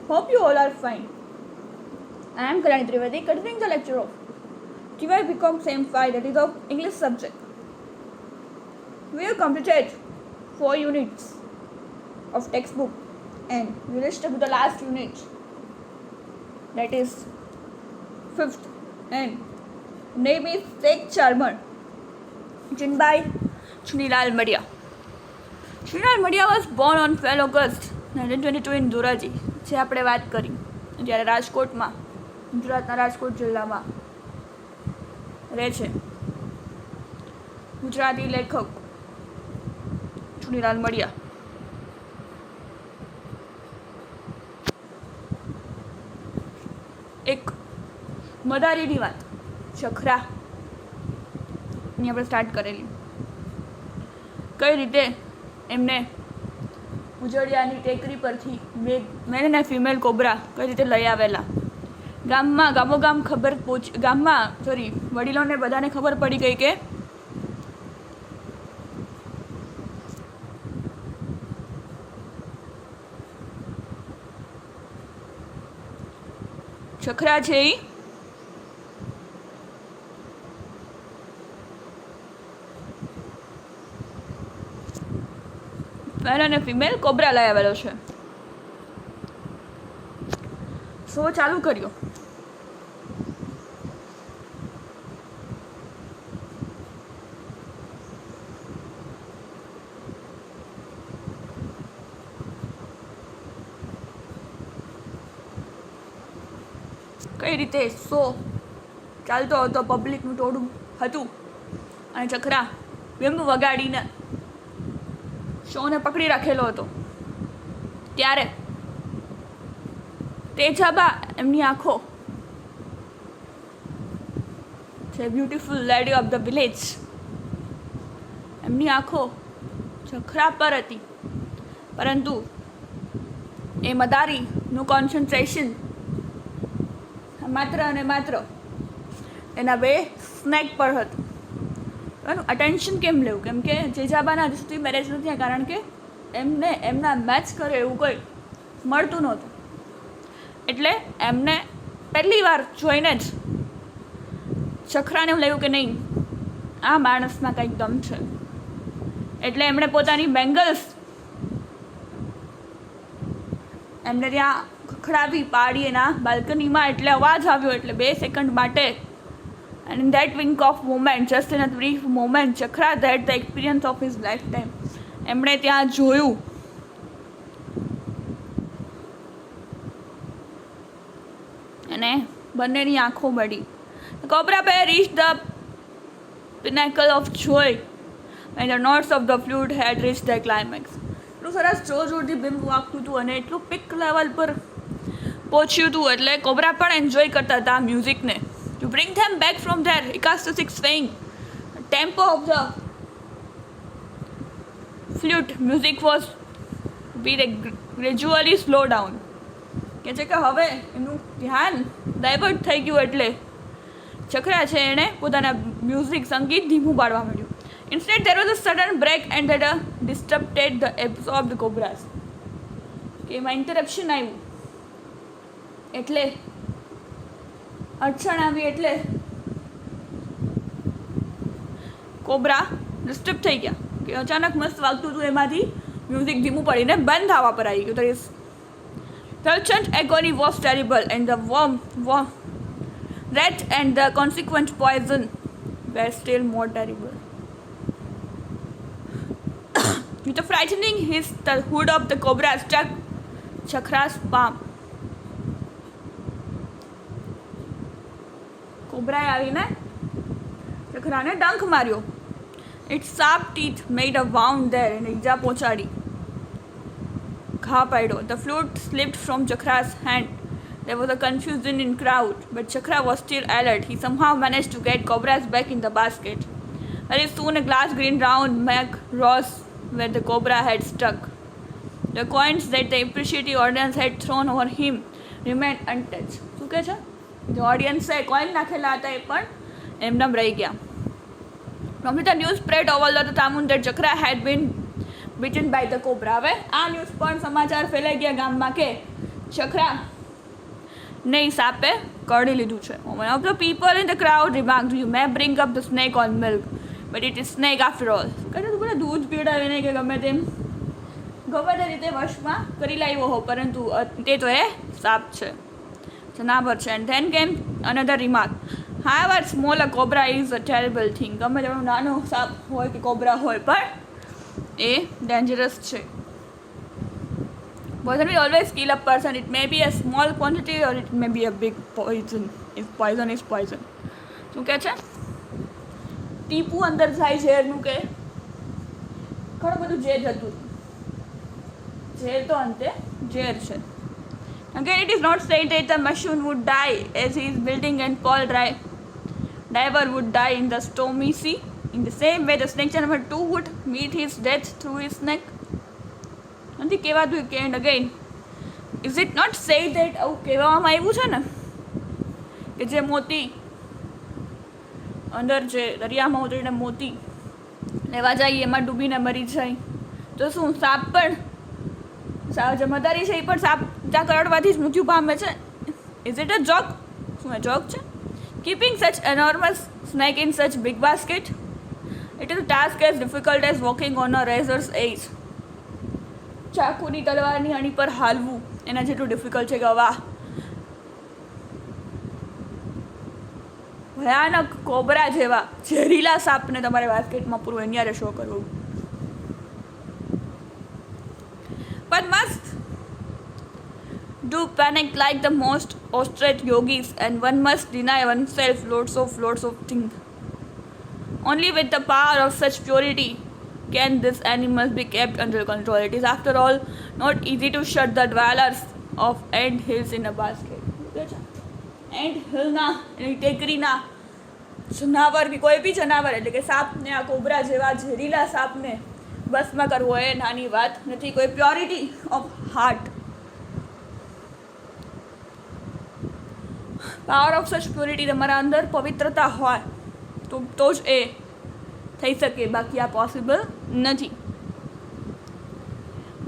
Hope you all are fine. I am Kalani Trivedi, continuing the lecture of TY BCom Same 5, that is of English subject. We have completed 4 units of textbook and we will start with the last unit, that is 5th, and name is Sheikh Charmer, written by Chunilal Madia. Chunilal Madia was born on 12 August 1922 in Dhoraji, જે આપણે વાત કરી જ્યારે રાજકોટમાં, ગુજરાતના રાજકોટ જિલ્લામાં રહે છે. ગુજરાતી લેખક ચુનીલાલ મડિયા. એક મદારીની વાત, ચખરા ની આપણે સ્ટાર્ટ કરેલી. કઈ રીતે એમને ઉજળિયાની ટેકરી પરથી મેલ અને ફિમેલ કોબરા કઈ રીતે લઈ આવેલા. ગામોગામ ખબર વડીલોને બધાને ખબર પડી ગઈ કે ચખરા છે એ મેલ અને ફિમેલ કોબરા લઈ આવેલો છે. શો ચાલુ કર્યો. કઈ રીતે શો ચાલતો હતો, પબ્લિકનું ટોળું હતું અને ચખરા બેમ્બ વગાડીને શોને પકડી રાખેલો હતો. ત્યારે તેજાબા એમની આંખો છે beautiful lady of the village, એમની આંખો ચખરા પર હતી, પરંતુ એ મદારીનું કોન્સન્ટ્રેશન માત્ર અને માત્ર એના બે સ્નેક પર હતું. એનું અટેન્શન કેમ લેવું? કેમ કે જેજાબાના હજુ સુધી મેરેજ નથી થયા, કારણ કે એમને એમના મેચ કરે એવું કંઈ મળતું નહોતું. એટલે એમને પહેલી વાર જોઈને જ ચખરાને એવું લાગ્યું કે નહીં, આ માણસમાં કંઈક દમ છે. એટલે એમણે પોતાની બેંગલ્સ એમને ત્યાં ખખડાવી પાડી એના બાલ્કનીમાં. એટલે અવાજ આવ્યો, એટલે 2 સેકન્ડ માટે, and in that wink of moment, just in a brief moment, ચખરા had the experience of his lifetime. એમણે ત્યાં જોયું અને બંનેની આંખો મળી. Cobra Bear reached the pinnacle of joy when the notes of the flute had reached their climax. એટલું સરસ જોરથી બિંબ વાગતું હતું અને એટલું પીક લેવલ પર પહોંચ્યું હતું, એટલે કોબરા પણ એન્જોય કરતા હતા મ્યુઝિકને. To bring them back from their ecstatic swaying, the tempo of the flute music was gradually slow down. કે છે કે હવે એનું ધ્યાન ડાયવર્ટ થઈ ગયું, એટલે ચખરા છે એણે પોતાના મ્યુઝિક સંગીત ધીમું પાડવા માંડ્યું. Instead there was a sudden break and that disrupted the absorbed cobras. કે એમાં ઇન્ટરપ્શન આવ્યું, એટલે અડચણ આવી, એટલે કોબરા ડિસ્ટર્બ થઈ ગયા. કે અચાનક મસ્ત વાગતું હતું, એમાંથી મ્યુઝિક ધીમું પડીને બંધ થવા પર આવી ગયું. The chant agony was terrible and the worm rat and the consequent poison were still more terrible. With a frightening hiss, the hood of the cobra struck Chakra's palm. કોબરાએ આવીને ચખરાને ડંખ માર્યો. Its sharp teeth made a wound there અને ઈજા પહોંચાડી, ઘા પાડ્યો. The flute slipped from Chakra's hand. There was a confusion in crowd, but Chakra was still alert. He somehow managed to get cobras back in the basket. Very soon a glass green round mug rose where the cobra had stuck. The coins that the appreciative audience had thrown over him remained untouched. શું કહે છે? The audience coin નાખેલા હતા એ પણ એમનેમ રહી ગયા. From the news spread all over the town that Chakra had been bitten by the cobra. હવે આ ન્યૂઝ પણ સમાચાર ફેલાઈ ગયા ગામમાં કે ચખરા નહીં, સાપે કરડી લીધું છે. One of the people in the crowd remarked, "You may bring up the snake on milk, but it is snake after all." કહે તું મને દૂધ પીવડાવીને કે ગમે તે રીતે વશમાં કરી લાવ્યો હો, પરંતુ તે તો એ સાપ છે, જનાવર છે. And then came another remark, "However small a cobra is a terrible thing." ગમે તેનો નાનો સાપ હોય કે કોબરા હોય, પણ એ ડેન્જરસ છે. Poison will always kill a person. It may be a small quantity or it may be a big poison. If poison is poison. શું કહે છે? ટીપું અંદર જાય ઝેરનું કે ઘણું બધું ઝેર જતું. ઝેર તો અંતે ઝેર છે. Again, it is not said that the mushroom would die as he is building and Paul diver would die in the stormy sea. In the same way, the snake charmer too would meet his death through his neck. નથી કહેવાતું કે and again is it not say that આવું કહેવામાં આવ્યું છે ને કે જે મોતી અંદર જે દરિયામાં ઉતરીને મોતી લેવા જાય એમાં ડૂબીને મરી જાય, તો શું સાપ પણ જે મદારી છે એ પણ સાપ ત્યાં કરડવાથી જ મૃત્યુ પામે છે? Is it a joke? શું એ જોક છે? Keeping such enormous snake in such big basket, it is a task as difficult as walking on a razor's edge. ચાકુની તલવારની અણી પર હાલવું એના જેટલું ડિફિકલ્ટ છે કે વાહ, ભયાનક કોબરા જેવા ઝેરીલા સાપને તમારે બાસ્કેટમાં પૂરું એન્યારે શો કરવું. But must do panic like the most austerate yogis, and one must deny oneself lots of things. Only with the power of such purity can this animal be kept under control. It is after all not easy to shut the dwellers of ant hills in a basket. Ant હિલના ટેકરીના જનાવર કે કોઈ બી જનાવર એટલે કે સાપને, આ cobra જેવા ઝેરીલા સાપને બસમાં કરવો એ નાની વાત નથી. કોઈ purity of heart, power of સચ પ્યોરિટી તમારા અંદર પવિત્રતા હોય તો જ એ થઈ શકે, બાકી આ પોસિબલ નથી.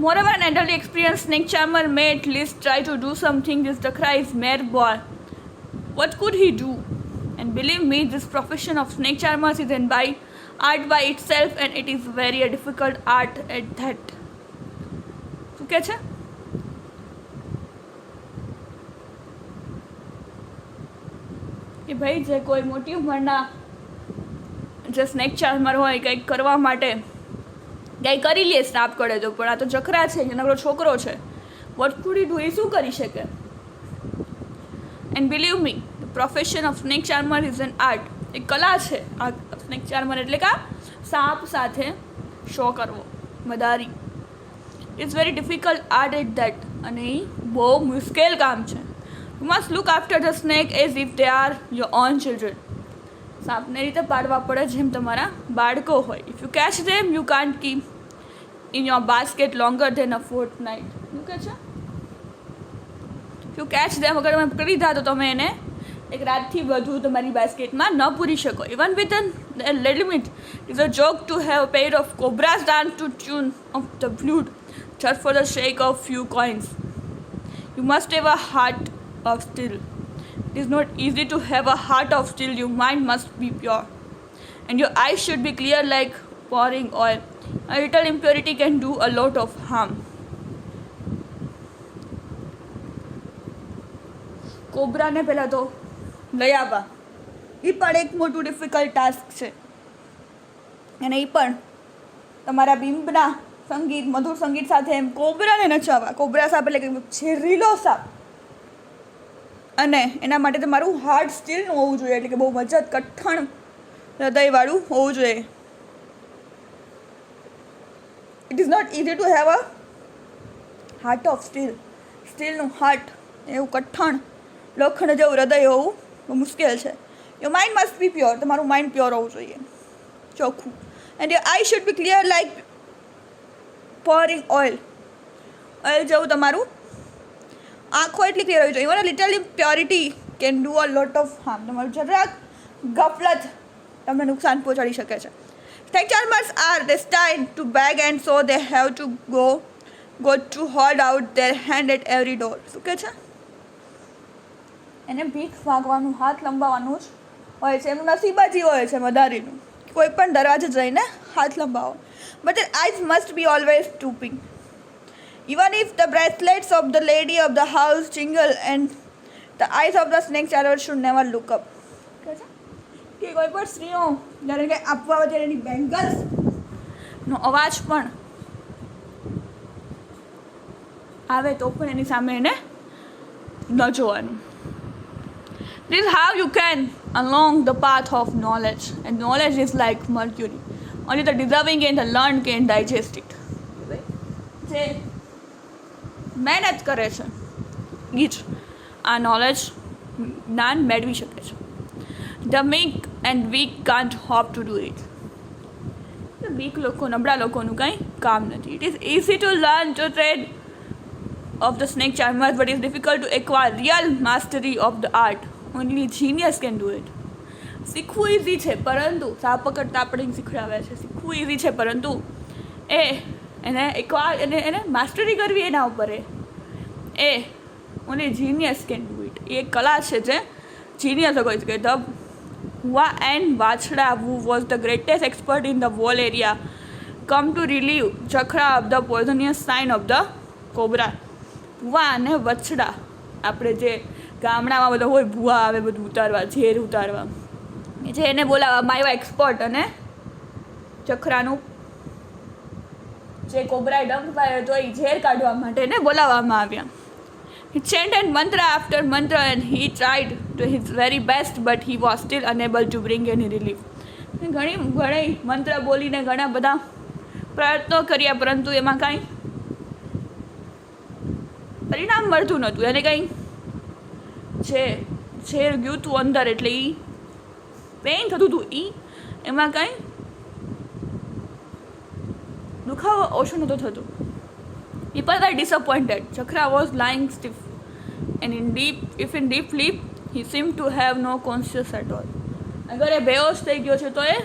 Moreover, an elderly experienced snake charmer may at least try to do something. This Dakra is mere boy. What could he do? And believe me, this profession of snake charmers is an art by itself, and it is very a difficult art at that. શું કહે છે? કે ભાઈ જે કોઈ મોટી ઉંમરના જે સ્નેક ચાર્મર હોય કંઈક કરવા માટે કંઈ કરી લે સાપ કરે તો, પણ આ તો જખરા છે, નાનો છોકરો છે, વોટ કુડ હી ડુ, એ શું કરી શકે? And believe me, the profession of snake charmer is an art, એ કલા છે. આ સ્નેક ચાર્મર એટલે કે સાપ સાથે શો કરવો, મદારી. It's very difficult art at that, અને એ બહુ મુશ્કેલ કામ છે. You must look after the snake as if they are your own children. સાપને રીતે પાડવા પડે જેમ તમારા બાળકો હોય. If you catch them you can't keep in your basket longer than a fortnight. શું કહે છે? ઇફ યુ કેચ ધેમ, અગર તમે પકડી લીધા તો તમે એને એક રાતથી વધુ તમારી બાસ્કેટમાં ન પૂરી શકો. Even with an limit is a joke to have pad of cobras dance to tune of the flute just for the sake of few coins. You must have a heart of steel. It is not easy to have a heart of steel. Your mind must be pure, and your eyes should be clear like pouring oil. A little impurity can do a lot of harm. કોબ્રાને પહેલાં તો લઈ આવવા એ પણ એક મોટું difficult task છે, અને એ પણ તમારા બિંબના સંગીત, મધુર સંગીત સાથે એમ કોબરાને નચાવવા. કોબરા સાપ એટલે કે ઝેરીલો સાપ, અને એના માટે તમારું હાર્ટ સ્ટીલનું હોવું જોઈએ, એટલે કે બહુ મજત કઠણ હૃદયવાળું હોવું જોઈએ. It is not easy to have a heart of steel. સ્ટીલનું હાર્ટ એવું કઠણ લોખંડ જેવું હૃદય હોવું બહુ મુશ્કેલ છે. Your mind must be pure. તમારું માઇન્ડ પ્યોર હોવું જોઈએ, ચોખ્ખું. And your eye should be clear like pouring oil. Oil જેવું તમારું આંખો એટલી ક્લિયર હોવી જોઈએ. Even a little impurity can do a lot of harm. તમારું જરાક ગફલત તમને નુકસાન પહોંચાડી શકે છે. Snake charmers are destined to beg, and so they have to go got to hold out their hand at every door. શું કહે છે? એને ભીખ માગવાનું, હાથ લંબાવવાનું જ હોય છે, એનું નસીબ જ હોય છે મદારીનું. કોઈ પણ દરવાજે જઈને હાથ લંબાવો. But their eyes must be always stooping. Even if the bracelets of the lady of the house jingle and the eyes of the snake charmer should never look up. કે કોઈ પણ સ્ત્રીઓ જ્યારે કંઈ આપવા ત્યારે એની બેંગલ્સનો અવાજ પણ આવે તો પણ એની સામે એને ન જોવાનું. This is how you can along the path of knowledge, and knowledge is like mercury. Only the deserving and the learned can digest it. જે મહેનત કરે છે એ જ આ નોલેજ જ્ઞાન મેળવી શકે છે. The meek and weak can't hope to do it. Weak લોકો, નબળા લોકોનું કંઈ કામ નથી. It is easy to learn to trade of the snake charmers, but it's difficult to acquire real mastery of the art. Only genius can do it. શીખવું easy છે, પરંતુ સાપ પકડતા આપણે શીખડાવે છે. શીખવું ઇઝી છે, પરંતુ એને માસ્ટરી કરવી એના ઉપર એ only genius can do it. એ કલા છે જે જીનિયસ કહી શકે. The Hua and Vachda, who was the greatest expert in the whole area, come to relieve Chakra of the poisonous sign of the cobra. ભૂવા અને વછડા, આપણે જે ગામડામાં બધા હોય ભૂવા આવે બધું ઉતારવા, ઝેર ઉતારવા, જે એને બોલાવવામાં આવ્યા એક્સપર્ટ, અને ચખરાનું જે કોબરાએ ડંખ પાડ્યો હતો એ ઝેર કાઢવા માટે એને બોલાવવામાં આવ્યા. He chanted mantra after mantra and he tried to his very best, but he was still unable to bring any relief. ઘણી મંત્ર બોલીને ઘણા બધા પ્રયત્નો કર્યા, પરંતુ એમાં કાંઈ પરિણામ મળતું નહોતું. એને કંઈ ઝેર ગયું હતું અંદર, એટલે એ પેઇન થતું હતું, એમાં કાંઈ દુખાવો ઓછો નહોતો થતો. People were disappointed. Chakra was lying stiff, and in deep sleep, he seemed to have no conscience at all. અગર એ બેહોશ થઈ ગયો છે તો એ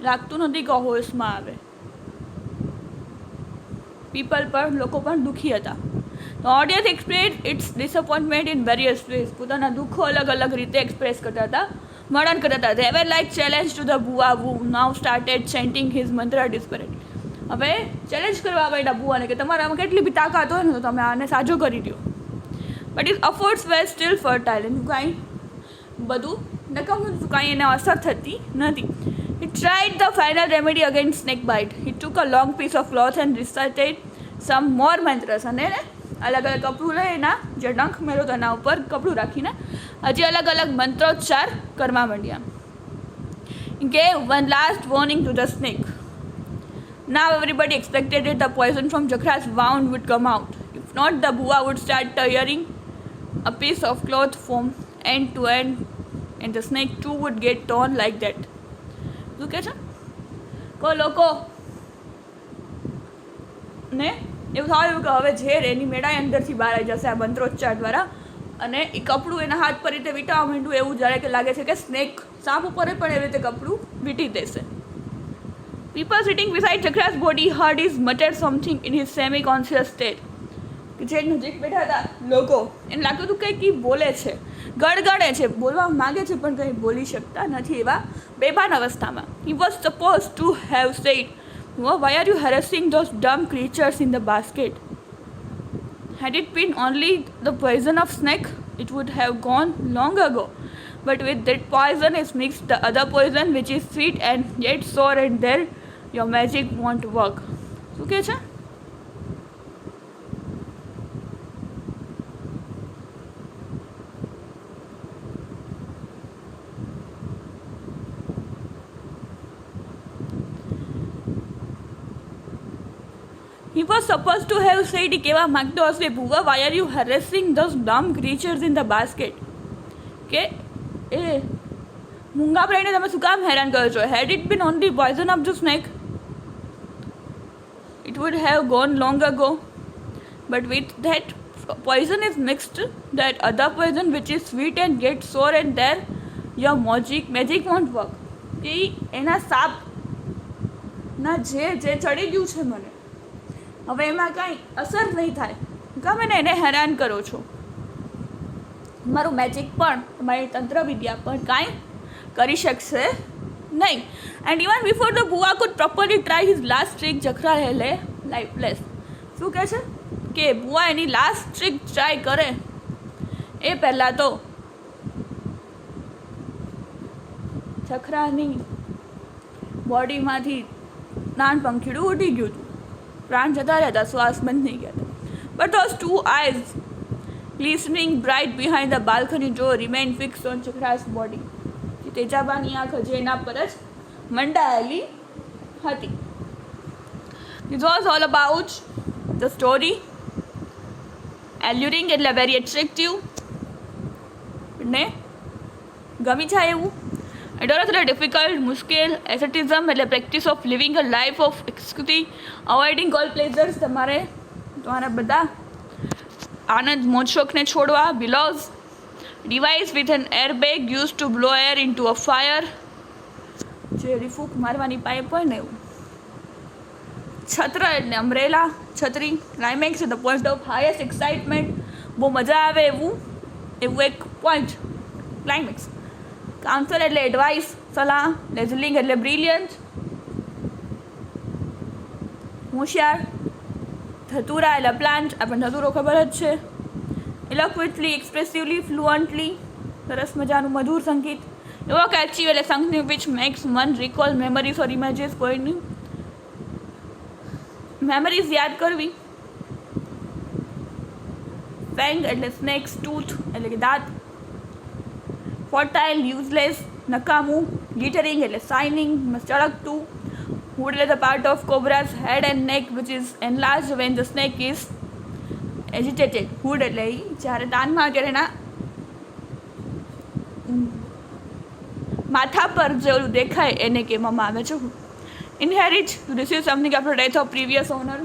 લાગતું નથી કે હોશમાં આવે. લોકો પણ દુઃખી હતા. The audience expressed its disappointment in various ways. પોતાના દુઃખો અલગ અલગ રીતે એક્સપ્રેસ કરતા હતા, વર્ણન કરતા હતા. They were like challenge to the Bua, who now started chanting his mantra desperately. હવે ચેલેન્જ કરવા માંડ્યા ભૂવાને કે તમારામાં કેટલી બી તાકાત હોય ને તો તમે આને સાજો કરી દો. But his efforts were still futile. એનું કાંઈ બધું નકામું, કાંઈ એને અસર થતી નથી. He tried the final remedy against snake bite. He took a long piece of cloth and recited some more mantras. અને અલગ અલગ કપડું લઈ એના જે ડંખ મેળો તો એના ઉપર કપડું રાખીને હજી અલગ અલગ મંત્રોચ્ચાર કરવા માંડ્યા. He gave one last warning to the snake. Now everybody expected that the poison from Chakra's wound would come out. If not, the Bua would start tearing a piece of cloth from end to end, and the snake too would get torn like that. શું કહે છે? કોઈ લોકો ને એવું થયું કે હવે ઝેર એની મેળાએ અંદરથી બહાર આવી જશે આ મંત્રોચ્ચાર દ્વારા, અને એ કપડું એના હાથ પર રીતે વીંટાવા માંડ્યું. એવું જ્યારે કે લાગે છે કે સ્નેક સાપ ઉપર પણ એવી રીતે કપડું વીંટી દેશે. People sitting beside Chakra's body heard his mutter something in his semi-conscious state. જે નજીક બેઠા હતા લોકો, એને લાગતું હતું કંઈક બોલે છે, ગડગડે છે, બોલવા માગે છે પણ કંઈ બોલી શકતા નથી, એવા બેભાન અવસ્થામાં. He was supposed to have said, "Why are you harassing those dumb creatures in the basket?" Had it been only the poison of snake, it would have gone long ago. But with that poison is mixed the other poison, which is sweet and yet sour, and there your magic won't work. શું કહે છે? He was supposed to have said, કહેવા માંગતો હશે, ભૂવા, why are you harassing those dumb creatures in the basket? કે એ મૂંગા પ્રાણીને તમે શું કામ હેરાન કરો છો? Had it been only poison of the snake, it would have gone long ago. But with that poison is mixed that other poison which is sweet and gets sour, and there your magic won't work. કે એના સાપ ના જે ચડી ગયું છે મને, હવે એમાં કાંઈ અસર નહીં થાય, ગમે ને એને હેરાન કરો છો. તમારું મેજિક પણ, તમારી તંત્રવિદ્યા પણ કાંઈ કરી શકશે નહીં. And even before the Bua could properly try his last trick, Jakhra હેલે લાઈફલેસ. શું કહે છે કે બુઆ એની લાસ્ટ ટ્રીક ટ્રાય કરે એ પહેલાં તો જખરાની બોડીમાંથી નાનપંખીડું ઉડી ગયું હતું, પ્રાણ જતા રહ્યા હતા, શ્વાસ બંધ થઈ ગયા હતા. But those two eyes glistening bright behind the balcony door remained fixed on Chakra's body. તેજાબાની આંખ હજી એના પર જ મંડાયેલી હતી. This was all about the story. Alluring એટલે very attractive ને ગમી જાય એવું. Adorous એટલે ડિફિકલ્ટ, મુશ્કેલ. Asceticism એટલે practice of living a life of એક્સક્યુટી, અવોઇડિંગ ઓલ પ્લેઝર્સ, તમારા બધા આનંદ મોજ શોખને છોડવા. Bellows device with an air bag use to blow air into a fire, જે ફૂંક મારવાની પાઇપ હોય ને એવું. છત્ર એટલે અમ્બ્રેલા, છત્રી. Climax the point of highest excitement, બહુ મજા આવે એવું એક પોઈન્ટ, ક્લાઇમેક્સ. કાઉન્સલ એટલે એડવાઇસ, સલાહ. લેઝલિંગ એટલે બ્રિલિયન્ટ, હોશિયાર. ધતુરા એટલે પ્લાન્ટ, આપણને ધતુરો ખબર જ છે. ઇલોક્વિટલી, એક્સપ્રેસિવલી, ફ્લુઅન્ટલી, સરસ મજાનું મધુર સંગીત. ઇવોકેટિવ એટલે something which makes one recall memories or images, કોઈની મેમરીઝ યાદ કરવી. ફેંગ એટલે સ્નેક્સ, ટૂથ એટલે કે દાંત. ફર્ટાઇલ, યુઝલેસ, નકામું. ગ્લિટરિંગ એટલે shining, ચળકતું. Hood is a part of cobra's head and neck which is enlarged when the snake is agitated. Hood એટલે જ્યારે તાનમાં ત્યારે એના માથા પર જે ઓલું દેખાય એને કહેવામાં આવે છે. Inherit, to receive something after death of previous owner,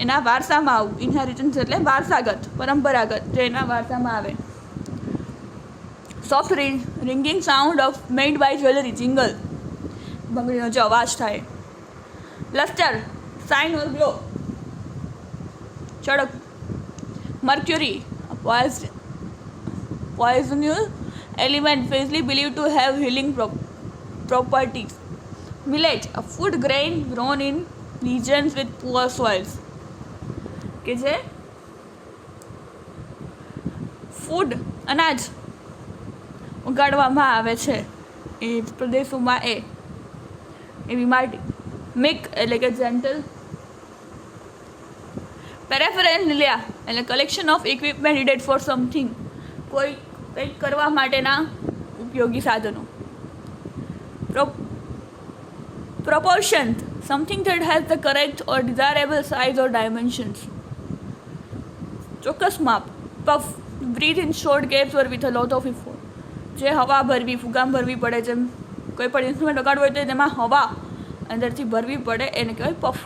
એના વારસામાં આવું. ઇનહેરિટન્સ એટલે વારસાગત, પરંપરાગત, જે એના વારસામાં આવે. Soft ringing sound of made by jewellery, jingle, બંગડીનો જે અવાજ થાય. લસ્ટર, શાઇન ઓર ગ્લો, ચળક. Mercury, poisonous element fiercely believed to have healing properties. Millet, a food grain grown in regions with poor soils, કે જે food અનાજ ઉગાડવામાં આવે છે એ પ્રદેશોમાં એવી માટી. મિક એટલે કે જેન્ટલ. પેરેફેરેન્લિયા એટલે collection of equipment needed for something, કંઈક કરવા માટેના ઉપયોગી સાધનો. Proportion, something that has the correct or desirable size or dimensions, ચોક્કસ માપ. Puff, breathe in short gaps or with a lot of effort, જે હવા ભરવી, ફુગામ ભરવી પડે, જેમ કોઈ પણ ઇન્સ્ટ્રુમેન્ટ વગાડવું હોય તો તેમાં હવા અંદરથી ભરવી પડે, એને કહેવાય puff.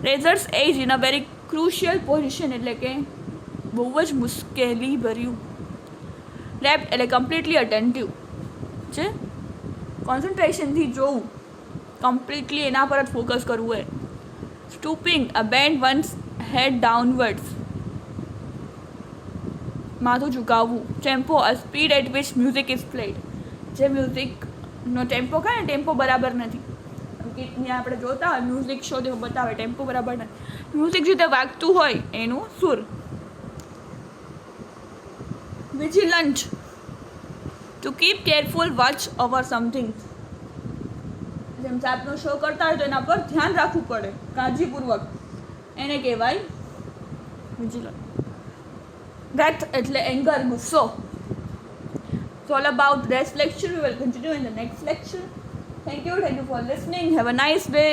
Razor's edge in a very crucial position એટલે કે બહુ જ મુશ્કેલી ભર્યું. રેપ્ટ એટલે કમ્પ્લીટલી અટેન્ટિવ, જે કોન્સન્ટ્રેશનથી જોવું, કમ્પ્લીટલી એના પર જ ફોકસ કરવું હોય. સ્ટૂપિંગ, અ બેન્ડ વન્સ હેડ ડાઉનવર્ડ્સ, માથું ઝુકાવવું. Tempo, a speed at which music is played, જે મ્યુઝિકનો ટેમ્પો કહે ને ટેમ્પો બરાબર નથી. ગીતને આપણે જોતા હોય મ્યુઝિક શો તેમાં બતાવે ટેમ્પો બરાબર નથી, મ્યુઝિક જે રીતે વાગતું હોય એનું સુર. Vigilant, to keep careful watch over something, જેમ જાતનો શો કરતા હોય તો એના પર ધ્યાન રાખવું પડે કાળજીપૂર્વક, એને કહેવાય વિજિલન્ટ. Wrath એટલે એંગર, ગુસ્સો. It's all about this lecture. We will continue in the next lecture. Thank you for listening. Have a nice day.